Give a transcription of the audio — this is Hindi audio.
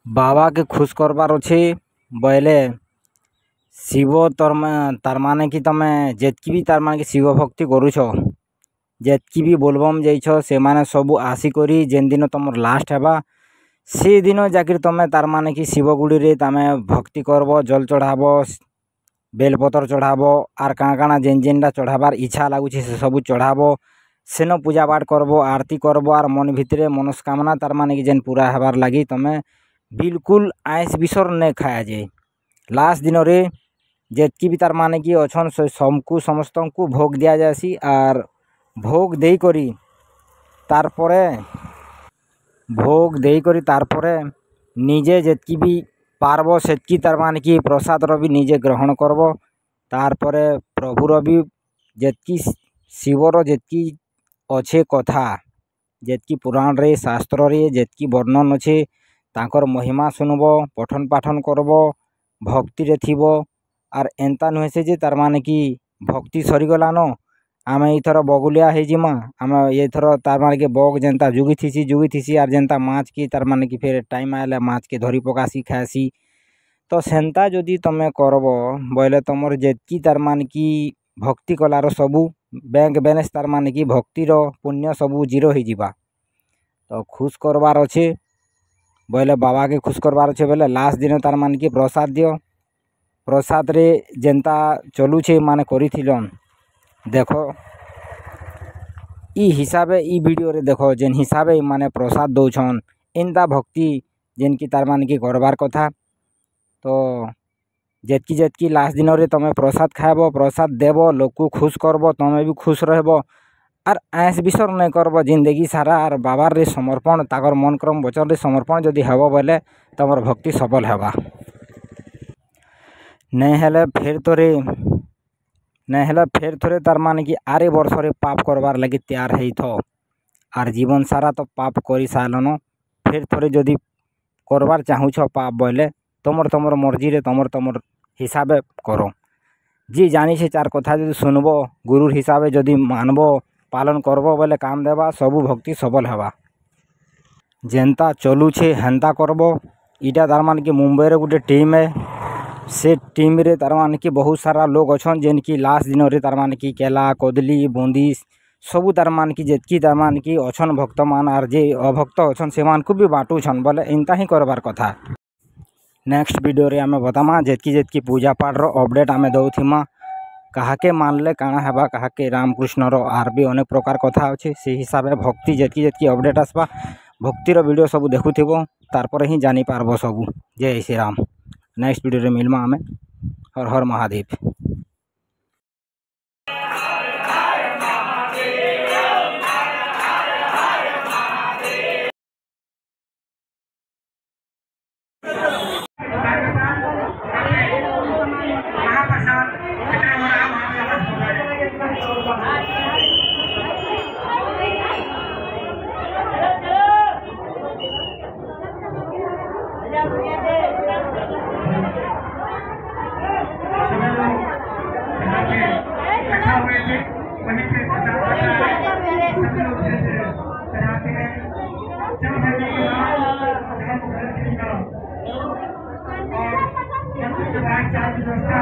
बाबा के खुश करबार अच्छे बोले शिव तार माने कि तमे जेतकी भी तार माने कि शिव भक्ति करुछ जेतकी भी बोलबम जाइछ से माने सब आसिकरी जेन दिन तुम लास्ट हेबा से दिन जाकर तमे तार माने कि शिव गुड़ी रे तमे भक्ति करब जल चढ़ाब बेलपतर चढ़ाब आर काଣା काଣା जेन जेनटा चढ़ाबार इच्छा लगुच से सब चढ़ाब सेन पूजा पाठ करब आरती करब आर मन भितरे मनस्कामना तार माने कि जेन पूरा हेबार लगी तमे बिल्कुल आइस बिसर नहीं खाया जाए। लास्ट दिन रे जेतकी भी तार माने कि अच्छन सबको समस्त को भोग दिया जासी आर भोग दे करी तारपरे निजे जेतकी भी पारब सेतकी तार माने कि प्रसाद रो भी निजे ग्रहण करब तारपरे प्रभुर भी जेतकी शिवर जेतकी अच्छे कथा जेतकी पुराण रे शास्त्र रे जेतकी वर्णन अच्छे तांकर महिमा सुनब पठन पाठन करब भक्ति रे थिबो आर एंता नुहे से जे तार माने कि भक्ति सरीगलान आमे इथर बगुलिया हे जिमा आमे एथर तार माने कि बग जेनता जुगी थीसी आर जेनता माछ की तार माने कि फिर टाइम आले माछ के धरी पकासी खासी तो सेंता जदि तमे करब बोले तुमर जेतकी तार माने कि भक्ति कलार सबू बैंक बैलेंस तार माने कि भक्तिर पुण्य सबू जीरो हो जिबा। तो खुश करबार अच्छे बोले बाबा के खुश करबार अच्छे बोले लास्ट दिन तार माने कि प्रसाद दियो प्रसाद रे जेनता चलुछे माने करिथिलन देखो ई हिसाबे ई वीडियो रे देखो जेन हिसाबे माने प्रसाद दौछन एंता भक्ति जेन की तार माने कि करबार कथा। तो जेतकी जेतकी लास्ट दिन रे तमे प्रसाद खाएब प्रसाद देव लोक को खुश करब तमे भी खुश रहब आर आइस बिसर नहीं करब जिंदगी सारा आर बाबार रे समर्पण ताकर मन क्रम वचन रे समर्पण जदि हेब बोले तमर भक्ति सफल हेबा नहीं हेले फेर थोड़े तार माने कि आरे वर्ष रे पाप करबार लगी तैयार है थो आर जीवन सारा तो पाप करी सारलन फिर थोड़े जदि करबार चाहूछ पाप बोले तमर मर्जी रे तमर हिसाबे करो जी जानी से चार कथा जदि सुनब गुरु हिसाबे जदि मानब पालन करब बोले काम देवा सबू भक्ति सफल हेबा जेनता चलुछे हेन्ता करब। इटा तार माने कि मुंबई रे गोटे टीम है से टीम रे तार माने कि बहुत सारा लोग अच्छन जेन की लास्ट दिन रे तार माने कि केला कदली बुंदी सबू तार माने कि जेतकी तार माने कि अच्छन भक्त मान आर जे अभक्त अच्छन से मान को भी बांटुछन बोले एंता ही करबार कथा। नेक्स्ट वीडियो रे आमे बतामा जेतकी पूजा पाठ रो अपडेट आमे दउथिमा काहाके मानले काଣା हेबा काहाके रामकृष्ण रो आर भी अनेक प्रकार कथा अच्छे से हिसाब से भक्ति जेतकी अपडेट आसबा भक्तिर वीडियो सब देखुथिबो तारपर ही जानी पारबो सबू। जय श्री राम। नेक्स्ट वीडियो रे मिलमा आमे। हर हर महादेव। और